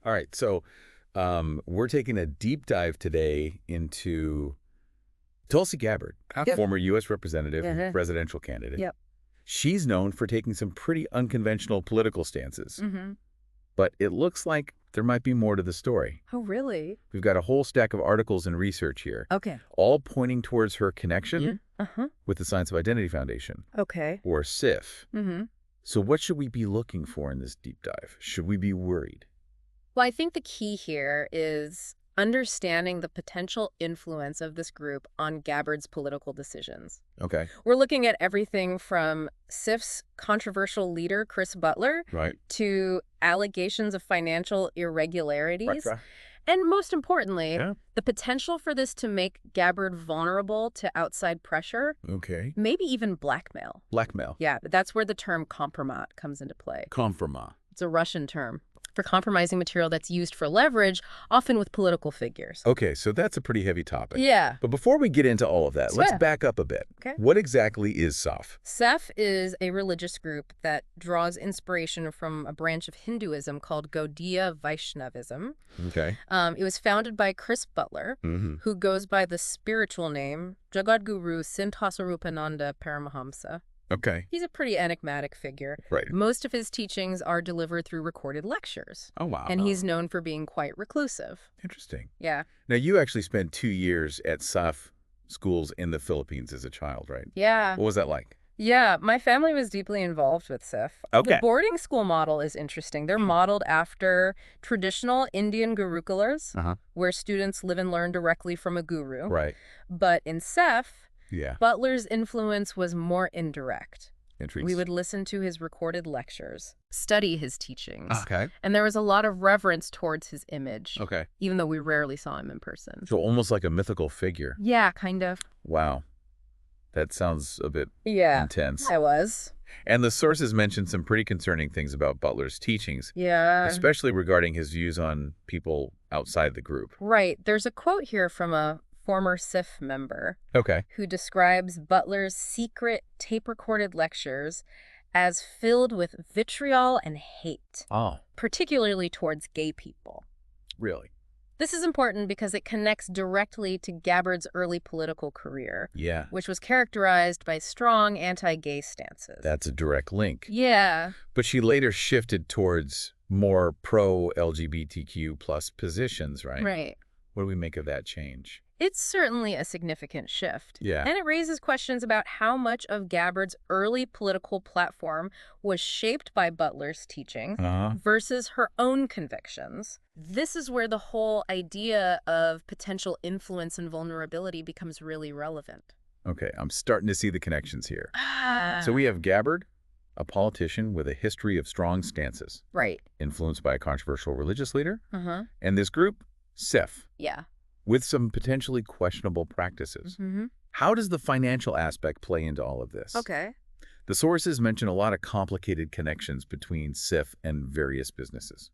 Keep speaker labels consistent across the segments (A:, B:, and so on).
A: All right, so we're taking a deep dive today into Tulsi Gabbard,
B: Yep.
A: former U.S. representative,
B: Uh-huh.
A: presidential candidate.
B: Yep.
A: She's known for taking some pretty unconventional political stances,
B: Mm-hmm.
A: but it looks like there might be more to the story.
B: Oh, really?
A: We've got a whole stack of articles and research here,
B: Okay.
A: all pointing towards her connection
B: Uh-huh.
A: with the Science of Identity Foundation,
B: Okay.
A: or SIF.
B: Mm-hmm.
A: So what should we be looking for in this deep dive? Should we be worried?
B: Well, I think the key here is understanding the potential influence of this group on Gabbard's political decisions.
A: Okay.
B: We're looking at everything from SIF's controversial leader, Chris Butler,
A: Right.
B: to allegations of financial irregularities.
A: Right.
B: And most importantly,
A: Yeah.
B: the potential for this to make Gabbard vulnerable to outside pressure,
A: Okay.
B: maybe even blackmail.
A: Blackmail.
B: Yeah, but that's where the term kompromat comes into play.
A: Kompromat.
B: It's a Russian term for compromising material that's used for leverage, often with political figures.
A: Okay, so that's a pretty heavy topic.
B: Yeah.
A: But before we get into all of that, let's
B: Yeah.
A: back up a bit.
B: Okay.
A: What exactly is SIF?
B: SIF is a religious group that draws inspiration from a branch of Hinduism called Gaudiya Vaishnavism.
A: Okay.
B: It was founded by Chris Butler,
A: Mm-hmm.
B: who goes by the spiritual name Jagadguru Sinthaswarupananda Paramahamsa.
A: Okay.
B: He's a pretty enigmatic figure.
A: Right.
B: Most of his teachings are delivered through recorded lectures,
A: Oh, wow.
B: and he's known for being quite reclusive.
A: Interesting.
B: Yeah.
A: Now, you actually spent 2 years at SIF schools in the Philippines as a child, right?
B: Yeah.
A: What was that like?
B: Yeah, my family was deeply involved with SIF.
A: Okay.
B: The boarding school model is interesting. They're modeled after traditional Indian gurukulas,
A: Uh-huh.
B: where students live and learn directly from a guru.
A: Right.
B: But in SIF,
A: Yeah.
B: Butler's influence was more indirect.
A: Interesting.
B: We would listen to his recorded lectures, study his teachings,
A: Okay.
B: and there was a lot of reverence towards his image,
A: Okay.
B: even though we rarely saw him in person.
A: So almost like a mythical figure.
B: Yeah, kind of.
A: Wow. That sounds a bit
B: Yeah,
A: intense.
B: I was.
A: And the sources mentioned some pretty concerning things about Butler's teachings,
B: Yeah.
A: especially regarding his views on people outside the group.
B: Right. There's a quote here from a former SIF member
A: Okay.
B: who describes Butler's secret tape-recorded lectures as filled with vitriol and hate,
A: Oh,
B: particularly towards gay people.
A: really?
B: This is important because it connects directly to Gabbard's early political career,
A: Yeah.
B: which was characterized by strong anti-gay stances.
A: That's a direct link.
B: Yeah.
A: But she later shifted towards more pro-LGBTQ plus positions, right?
B: Right.
A: What do we make of that change?
B: It's certainly a significant shift.
A: Yeah.
B: And it raises questions about how much of Gabbard's early political platform was shaped by Butler's teaching
A: Uh-huh.
B: versus her own convictions. This is where the whole idea of potential influence and vulnerability becomes really relevant.
A: Okay, I'm starting to see the connections here.
B: Ah.
A: So we have Gabbard, a politician with a history of strong stances,
B: Right.
A: influenced by a controversial religious leader,
B: Uh-huh.
A: and this group, SIF,
B: Yeah.
A: with some potentially questionable practices.
B: Mm-hmm.
A: How does the financial aspect play into all of this?
B: Okay.
A: The sources mention a lot of complicated connections between SIF and various businesses.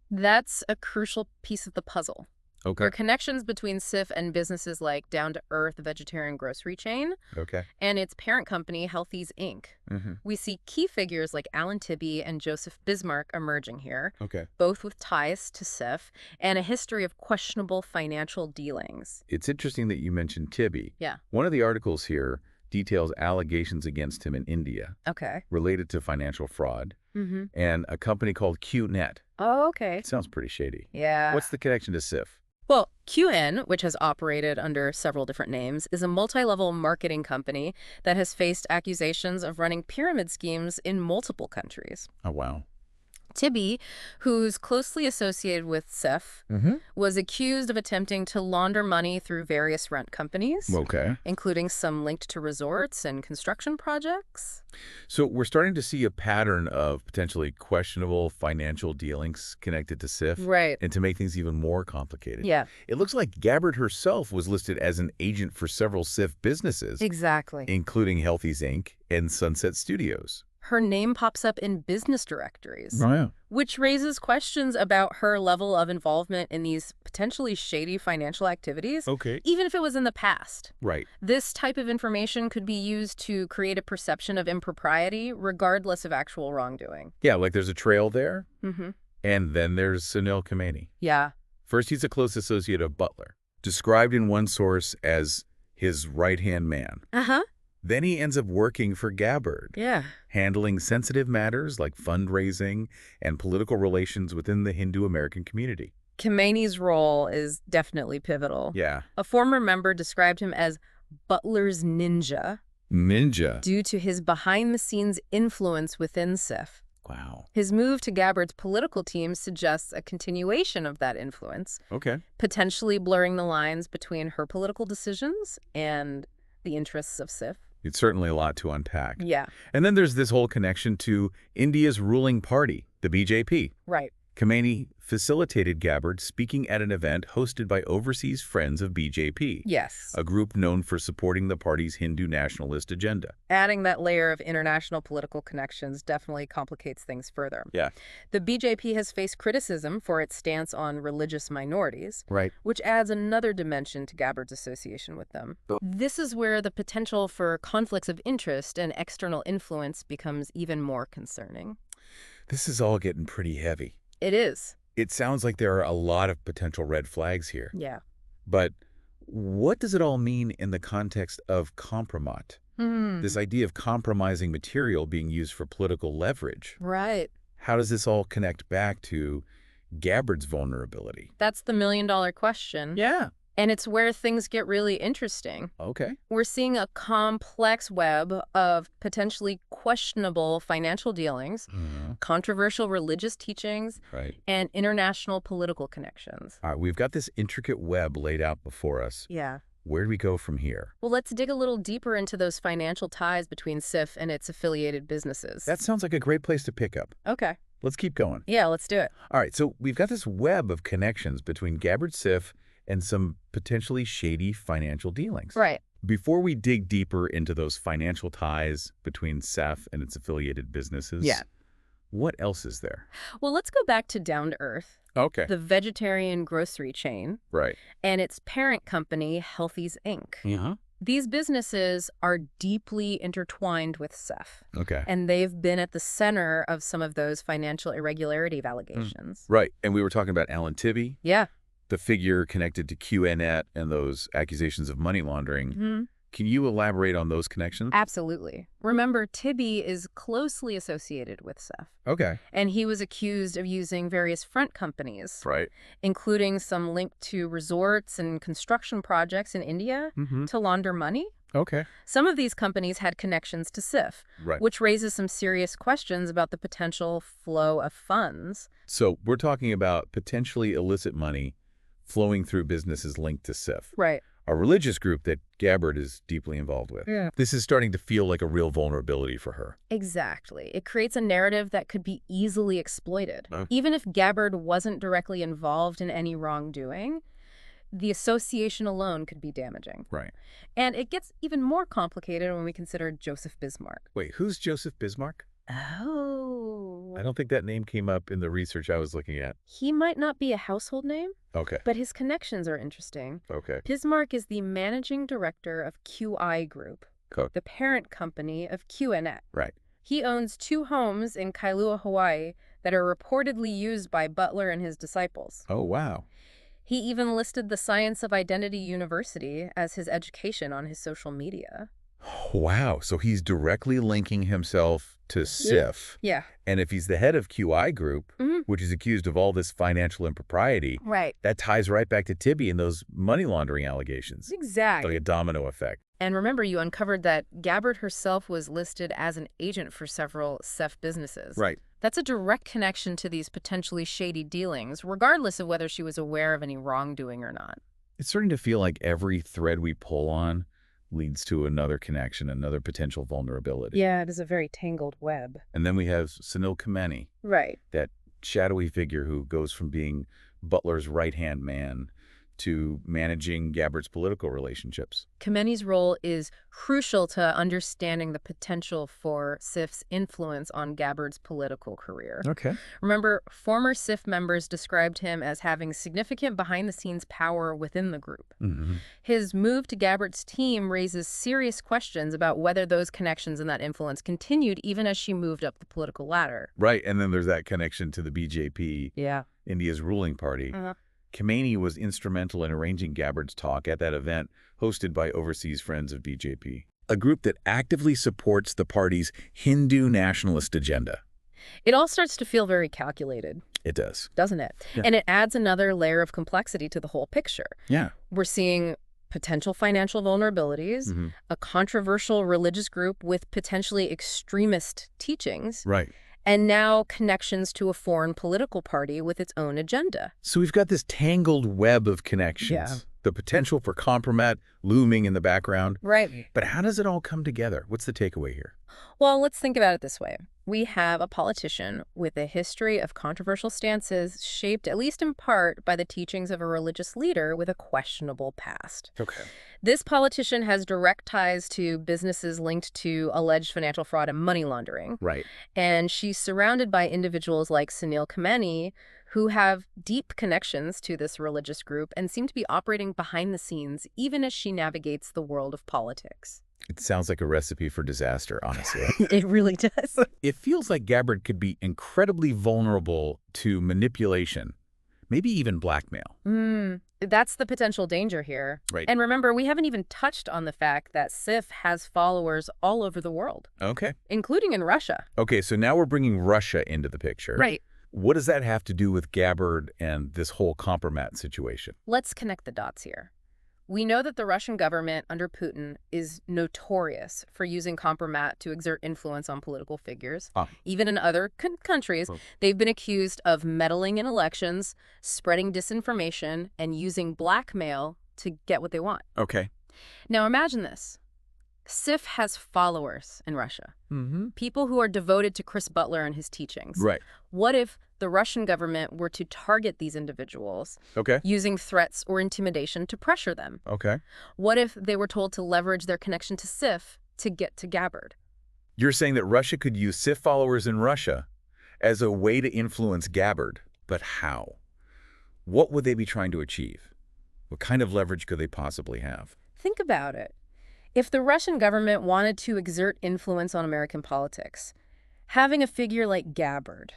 B: That's a crucial piece of the puzzle.
A: Okay.
B: There are connections between SIF and businesses like Down to Earth Vegetarian Grocery Chain
A: Okay.
B: and its parent company, Healthy's Inc.
A: Mm-hmm.
B: We see key figures like Alan Tibby and Joseph Bismarck emerging here,
A: Okay.
B: both with ties to SIF and a history of questionable financial dealings.
A: It's interesting that you mentioned Tibby.
B: Yeah.
A: One of the articles here details allegations against him in India
B: Okay.
A: related to financial fraud
B: Mm-hmm.
A: and a company called QNet.
B: Oh, okay.
A: It sounds pretty shady.
B: Yeah.
A: What's the connection to SIF?
B: Well, QN, which has operated under several different names, is a multi-level marketing company that has faced accusations of running pyramid schemes in multiple countries.
A: Oh, wow.
B: Tibby, who's closely associated with SIF,
A: Mm-hmm.
B: was accused of attempting to launder money through various rent companies,
A: Okay.
B: including some linked to resorts and construction projects.
A: So we're starting to see a pattern of potentially questionable financial dealings connected to SIF.
B: Right.
A: And to make things even more complicated.
B: Yeah,
A: It looks like Gabbard herself was listed as an agent for several SIF businesses,
B: exactly.
A: including Healthy's Inc. and Sunset Studios.
B: Her name pops up in business directories,
A: yeah.
B: which raises questions about her level of involvement in these potentially shady financial activities,
A: Okay.
B: even if it was in the past.
A: Right.
B: This type of information could be used to create a perception of impropriety regardless of actual wrongdoing.
A: Yeah, like there's a trail there.
B: Mm-hmm.
A: And then there's Sunil Khamenei.
B: Yeah.
A: First, he's a close associate of Butler, described in one source as his right-hand man.
B: Uh-huh.
A: Then he ends up working for Gabbard,
B: Yeah.
A: handling sensitive matters like fundraising and political relations within the Hindu-American community.
B: Khamenei's role is definitely pivotal.
A: Yeah.
B: A former member described him as Butler's ninja
A: Ninja.
B: due to his behind-the-scenes influence within SIF.
A: Wow.
B: His move to Gabbard's political team suggests a continuation of that influence,
A: Okay.
B: potentially blurring the lines between her political decisions and the interests of SIF.
A: It's certainly a lot to unpack.
B: Yeah,
A: And then there's this whole connection to India's ruling party, the BJP.
B: right.
A: Khamenei facilitated Gabbard speaking at an event hosted by Overseas Friends of BJP,
B: Yes.
A: a group known for supporting the party's Hindu nationalist agenda.
B: Adding that layer of international political connections definitely complicates things further.
A: Yeah.
B: The BJP has faced criticism for its stance on religious minorities,
A: Right.
B: which adds another dimension to Gabbard's association with them. This is where the potential for conflicts of interest and external influence becomes even more concerning.
A: This is all getting pretty heavy.
B: It is.
A: It sounds like there are a lot of potential red flags here.
B: Yeah.
A: But what does it all mean in the context of compromat? This idea of compromising material being used for political leverage.
B: Right.
A: How does this all connect back to Gabbard's vulnerability?
B: That's the million-dollar question.
A: Yeah.
B: And it's where things get really interesting.
A: Okay.
B: We're seeing a complex web of potentially questionable financial dealings, controversial religious teachings,
A: Right.
B: and international political connections.
A: All right, we've got this intricate web laid out before us.
B: Yeah.
A: Where do we go from here?
B: Well, let's dig a little deeper into those financial ties between SIF and its affiliated businesses.
A: That sounds like a great place to pick up.
B: Okay.
A: Let's keep going.
B: Yeah, let's do it.
A: All right, so we've got this web of connections between Gabbard SIF and some potentially shady financial dealings.
B: Right.
A: Before we dig deeper into those financial ties between SIF and its affiliated businesses,
B: Yeah.
A: what else is there?
B: Well, let's go back to Down to Earth,
A: Okay.
B: the vegetarian grocery chain,
A: Right.
B: and its parent company, Healthy's Inc.
A: Uh-huh.
B: These businesses are deeply intertwined with SIF,
A: Okay.
B: and they've been at the center of some of those financial irregularity allegations.
A: Right, and we were talking about Alan Tibby,
B: Yeah.
A: the figure connected to QNet and those accusations of money laundering. Can you elaborate on those connections?
B: Absolutely. Remember, Tibby is closely associated with SIF,
A: Okay.
B: and he was accused of using various front companies,
A: Right.
B: including some linked to resorts and construction projects in India, to launder money.
A: Okay.
B: Some of these companies had connections to SIF,
A: Right.
B: which raises some serious questions about the potential flow of funds.
A: So we're talking about potentially illicit money flowing through businesses linked to SIF,
B: Right.
A: a religious group that Gabbard is deeply involved with.
B: Yeah.
A: This is starting to feel like a real vulnerability for her.
B: Exactly. It creates a narrative that could be easily exploited.
A: Oh.
B: Even if Gabbard wasn't directly involved in any wrongdoing, the association alone could be damaging.
A: Right.
B: And it gets even more complicated when we consider Joseph Bismarck.
A: Wait, who's Joseph Bismarck?
B: Oh.
A: I don't think that name came up in the research I was looking at.
B: He might not be a household name,
A: Okay.
B: but his connections are interesting.
A: Okay.
B: Bismarck is the managing director of QI Group,
A: Cool.
B: the parent company of QNet.
A: Right.
B: He owns 2 homes in Kailua, Hawaii that are reportedly used by Butler and his disciples.
A: Oh, wow.
B: He even listed the Science of Identity University as his education on his social media.
A: Wow. So he's directly linking himself to SIF.
B: Yeah.
A: And if he's the head of QI Group,
B: Mhm.
A: which is accused of all this financial impropriety,
B: Right.
A: that ties right back to Tibby and those money laundering allegations.
B: Exactly.
A: Like a domino effect.
B: And remember, you uncovered that Gabbard herself was listed as an agent for several SIF businesses.
A: Right.
B: That's a direct connection to these potentially shady dealings, regardless of whether she was aware of any wrongdoing or not.
A: It's starting to feel like every thread we pull on leads to another connection, another potential vulnerability.
B: Yeah, it is a very tangled web.
A: And then we have Sunil Khamenei,
B: Right.
A: that shadowy figure who goes from being Butler's right-hand man to managing Gabbard's political relationships.
B: Khamenei's role is crucial to understanding the potential for SIF's influence on Gabbard's political career.
A: Okay.
B: Remember, former SIF members described him as having significant behind-the-scenes power within the group.
A: Mm-hmm.
B: His move to Gabbard's team raises serious questions about whether those connections and that influence continued even as she moved up the political ladder.
A: Right, and then there's that connection to the BJP,
B: Yeah.
A: India's ruling party. Khamenei was instrumental in arranging Gabbard's talk at that event hosted by Overseas Friends of BJP, a group that actively supports the party's Hindu nationalist agenda.
B: It all starts to feel very calculated.
A: It does.
B: Doesn't it?
A: Yeah.
B: And it adds another layer of complexity to the whole picture.
A: Yeah.
B: We're seeing potential financial vulnerabilities, a controversial religious group with potentially extremist teachings,
A: Right.
B: and now connections to a foreign political party with its own agenda.
A: So we've got this tangled web of connections.
B: Yeah.
A: The potential for compromise looming in the background.
B: Right.
A: But how does it all come together? What's the takeaway here?
B: Well, let's think about it this way. We have a politician with a history of controversial stances shaped at least in part by the teachings of a religious leader with a questionable past.
A: Okay.
B: This politician has direct ties to businesses linked to alleged financial fraud and money laundering.
A: Right.
B: And she's surrounded by individuals like Sunil Khamenei, who have deep connections to this religious group and seem to be operating behind the scenes even as she navigates the world of politics.
A: It sounds like a recipe for disaster, honestly.
B: It really does.
A: It feels like Gabbard could be incredibly vulnerable to manipulation, maybe even blackmail.
B: That's the potential danger here.
A: Right.
B: And remember, we haven't even touched on the fact that SIF has followers all over the world,
A: Okay.
B: including in Russia.
A: Okay, so now we're bringing Russia into the picture.
B: Right.
A: What does that have to do with Gabbard and this whole compromat situation?
B: Let's connect the dots here. We know that the Russian government under Putin is notorious for using compromat to exert influence on political figures. Even in other countries, they've been accused of meddling in elections, spreading disinformation, and using blackmail to get what they want.
A: Okay.
B: Now imagine this. SIF has followers in Russia, people who are devoted to Chris Butler and his teachings.
A: Right.
B: What if the Russian government were to target these individuals
A: Okay.
B: using threats or intimidation to pressure them?
A: Okay.
B: What if they were told to leverage their connection to SIF to get to Gabbard?
A: You're saying that Russia could use SIF followers in Russia as a way to influence Gabbard, but how? What would they be trying to achieve? What kind of leverage could they possibly have?
B: Think about it. If the Russian government wanted to exert influence on American politics, having a figure like Gabbard,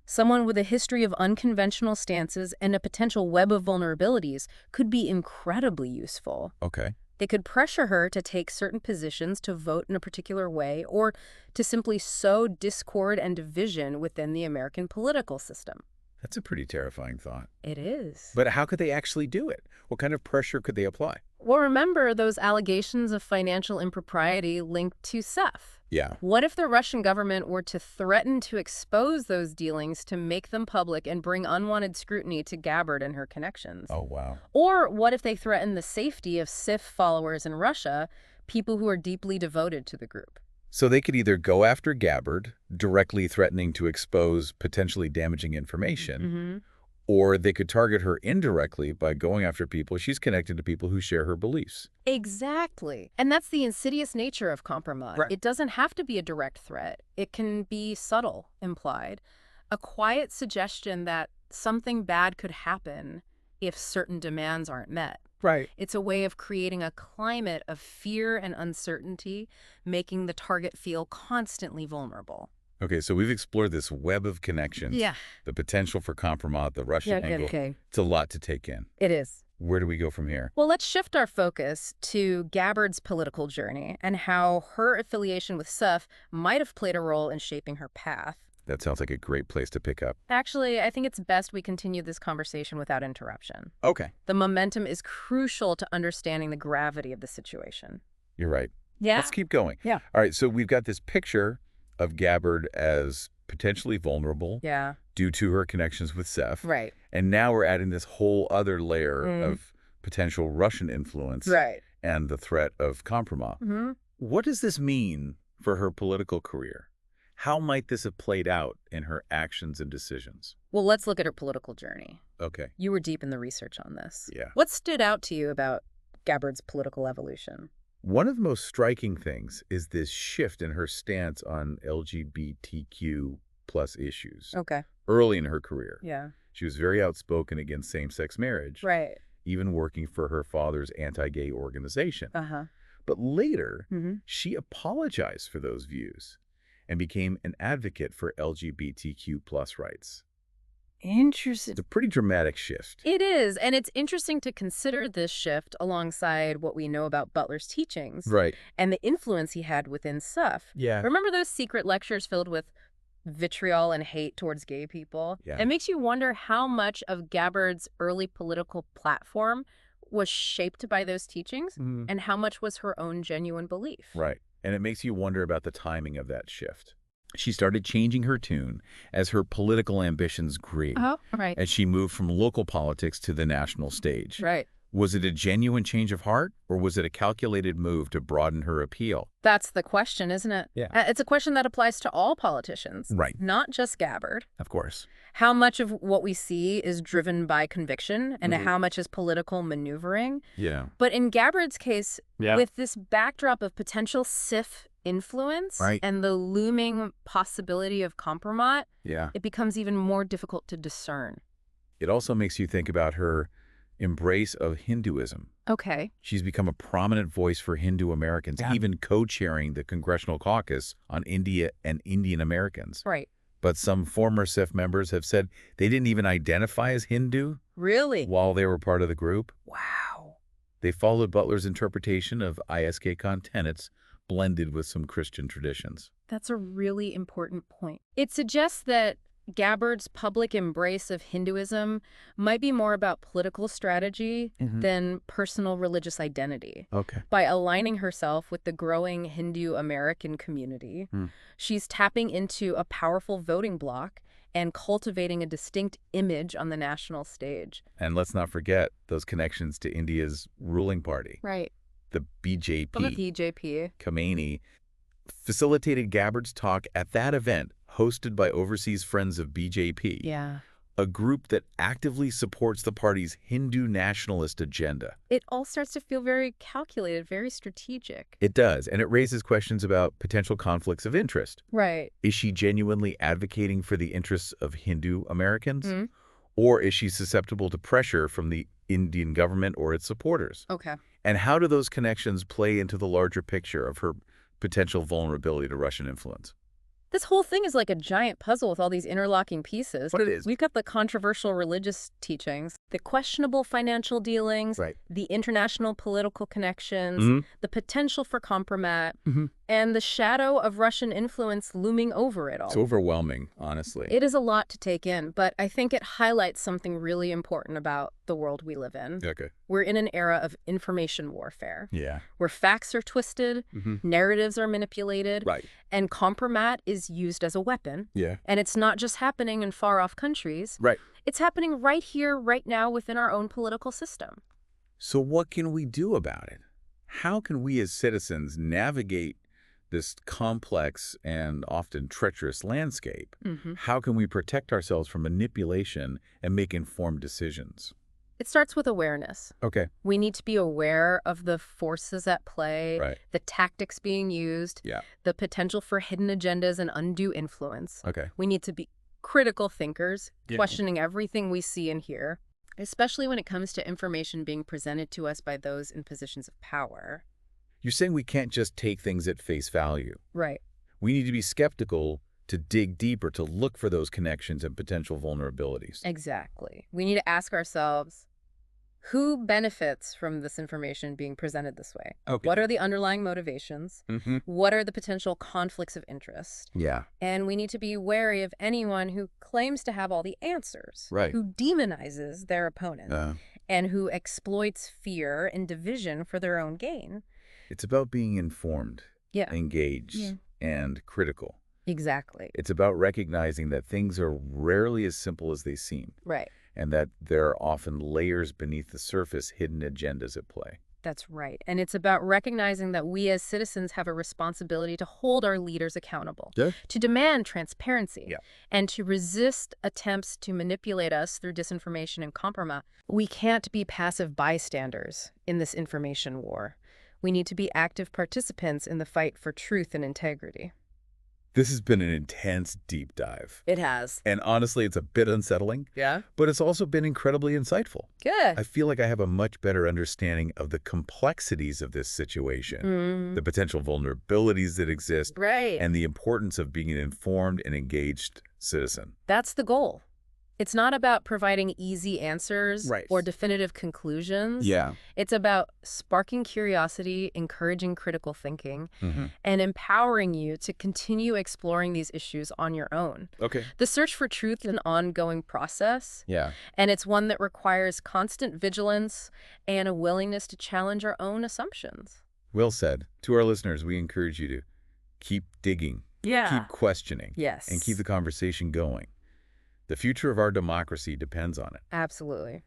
B: someone with a history of unconventional stances and a potential web of vulnerabilities, could be incredibly useful.
A: Okay.
B: They could pressure her to take certain positions, to vote in a particular way, or to simply sow discord and division within the American political system.
A: That's a pretty terrifying thought.
B: It is.
A: But how could they actually do it? What kind of pressure could they apply?
B: Well, remember those allegations of financial impropriety linked to SIF.
A: Yeah.
B: What if the Russian government were to threaten to expose those dealings to make them public and bring unwanted scrutiny to Gabbard and her connections?
A: Oh, wow.
B: Or what if they threatened the safety of SIF followers in Russia, people who are deeply devoted to the group?
A: So they could either go after Gabbard, directly threatening to expose potentially damaging information, or they could target her indirectly by going after people. She's connected to people who share her beliefs.
B: Exactly. And that's the insidious nature of compromise.
A: Right.
B: It doesn't have to be a direct threat. It can be subtle, implied. A quiet suggestion that something bad could happen if certain demands aren't met.
A: Right.
B: It's a way of creating a climate of fear and uncertainty, making the target feel constantly vulnerable.
A: Okay, so we've explored this web of connections.
B: Yeah.
A: The potential for compromise, the Russian angle.
B: Okay.
A: It's a lot to take in.
B: It is.
A: Where do we go from here?
B: Well, let's shift our focus to Gabbard's political journey and how her affiliation with SIF might have played a role in shaping her path.
A: That sounds like a great place to pick up.
B: Actually, I think it's best we continue this conversation without interruption.
A: Okay.
B: The momentum is crucial to understanding the gravity of the situation.
A: You're right.
B: Yeah.
A: Let's keep going.
B: Yeah.
A: All right, so we've got this picture of Gabbard as potentially vulnerable
B: Yeah.
A: due to her connections with SIF.
B: Right.
A: And now we're adding this whole other layer of potential Russian influence
B: Right.
A: and the threat of compromise. What does this mean for her political career? How might this have played out in her actions and decisions?
B: Well, let's look at her political journey.
A: Okay.
B: You were deep in the research on this.
A: Yeah.
B: What stood out to you about Gabbard's political evolution?
A: One of the most striking things is this shift in her stance on LGBTQ plus issues.
B: Okay.
A: Early in her career.
B: Yeah.
A: She was very outspoken against same-sex marriage.
B: Right.
A: Even working for her father's anti-gay organization. But later, she apologized for those views and became an advocate for LGBTQ plus rights.
B: Interesting.
A: It's a pretty dramatic shift.
B: It is, and it's interesting to consider this shift alongside what we know about Butler's teachings.
A: Right.
B: And the influence he had within SIF.
A: Yeah.
B: Remember those secret lectures filled with vitriol and hate towards gay people?
A: Yeah.
B: It makes you wonder how much of Gabbard's early political platform was shaped by those teachings and how much was her own genuine belief.
A: Right. And it makes you wonder about the timing of that shift. She started changing her tune as her political ambitions grew.
B: Right.
A: As she moved from local politics to the national stage.
B: Right.
A: Was it a genuine change of heart, or was it a calculated move to broaden her appeal?
B: That's the question, isn't it?
A: Yeah.
B: It's a question that applies to all politicians.
A: Right.
B: Not just Gabbard.
A: Of course.
B: How much of what we see is driven by conviction and how much is political maneuvering?
A: Yeah.
B: But in Gabbard's case, with this backdrop of potential SIF influence and the looming possibility of compromise, it becomes even more difficult to discern.
A: It also makes you think about her embrace of Hinduism.
B: Okay.
A: She's become a prominent voice for Hindu Americans, even co-chairing the Congressional Caucus on India and Indian Americans.
B: Right.
A: But some former SIF members have said they didn't even identify as Hindu.
B: Really?
A: While they were part of the group.
B: Wow.
A: They followed Butler's interpretation of ISKCON tenets blended with some Christian traditions.
B: That's a really important point. It suggests that Gabbard's public embrace of Hinduism might be more about political strategy than personal religious identity.
A: Okay.
B: By aligning herself with the growing Hindu American community, she's tapping into a powerful voting bloc and cultivating a distinct image on the national stage.
A: And let's not forget those connections to India's ruling party.
B: Right.
A: The BJP.
B: The BJP.
A: Khomeini facilitated Gabbard's talk at that event hosted by Overseas Friends of BJP.
B: Yeah.
A: A group that actively supports the party's Hindu nationalist agenda.
B: It all starts to feel very calculated, very strategic.
A: It does, and it raises questions about potential conflicts of interest.
B: Right.
A: Is she genuinely advocating for the interests of Hindu Americans? Or is she susceptible to pressure from the Indian government or its supporters?
B: Okay.
A: And how do those connections play into the larger picture of her potential vulnerability to Russian influence?
B: This whole thing is like a giant puzzle with all these interlocking pieces.
A: What it is.
B: We've got the controversial religious teachings, the questionable financial dealings, the international political connections, the potential for compromise, and the shadow of Russian influence looming over it all.
A: It's overwhelming, honestly.
B: It is a lot to take in, but I think it highlights something really important about the world we live in.
A: Okay.
B: We're in an era of information warfare.
A: Yeah.
B: Where facts are twisted, narratives are manipulated, and compromise is used as a weapon.
A: Yeah.
B: And it's not just happening in far-off countries.
A: Right.
B: It's happening right here, right now, within our own political system.
A: So what can we do about it? How can we as citizens navigate this complex and often treacherous landscape? How can we protect ourselves from manipulation and make informed decisions?
B: It starts with awareness.
A: Okay.
B: We need to be aware of the forces at play, the tactics being used, the potential for hidden agendas and undue influence.
A: Okay.
B: We need to be critical thinkers, questioning everything we see and hear, especially when it comes to information being presented to us by those in positions of power.
A: You're saying we can't just take things at face value.
B: Right.
A: We need to be skeptical, to dig deeper, to look for those connections and potential vulnerabilities.
B: Exactly. We need to ask ourselves, who benefits from this information being presented this way?
A: Okay.
B: What are the underlying motivations? What are the potential conflicts of interest?
A: Yeah.
B: And we need to be wary of anyone who claims to have all the answers, who demonizes their opponent, and who exploits fear and division for their own gain.
A: It's about being informed, engaged, and critical.
B: Exactly.
A: It's about recognizing that things are rarely as simple as they seem.
B: Right.
A: And that there are often layers beneath the surface, hidden agendas at play.
B: That's right. And it's about recognizing that we as citizens have a responsibility to hold our leaders accountable, to demand transparency, and to resist attempts to manipulate us through disinformation and compromise. We can't be passive bystanders in this information war. We need to be active participants in the fight for truth and integrity.
A: This has been an intense deep dive.
B: It has.
A: And honestly, it's a bit unsettling. Yeah. But it's also been incredibly insightful.
B: Good.
A: I feel like I have a much better understanding of the complexities of this situation, the potential vulnerabilities that exist, and the importance of being an informed and engaged citizen.
B: That's the goal. It's not about providing easy answers or definitive conclusions. Yeah. It's about sparking curiosity, encouraging critical thinking, and empowering you to continue exploring these issues on your own. Okay. The search for truth is an ongoing process. Yeah. And it's one that requires constant vigilance and a willingness to challenge our own assumptions.
A: Well said. To our listeners, we encourage you to keep digging, keep questioning, and keep the conversation going. The future of our democracy depends on it.
B: Absolutely.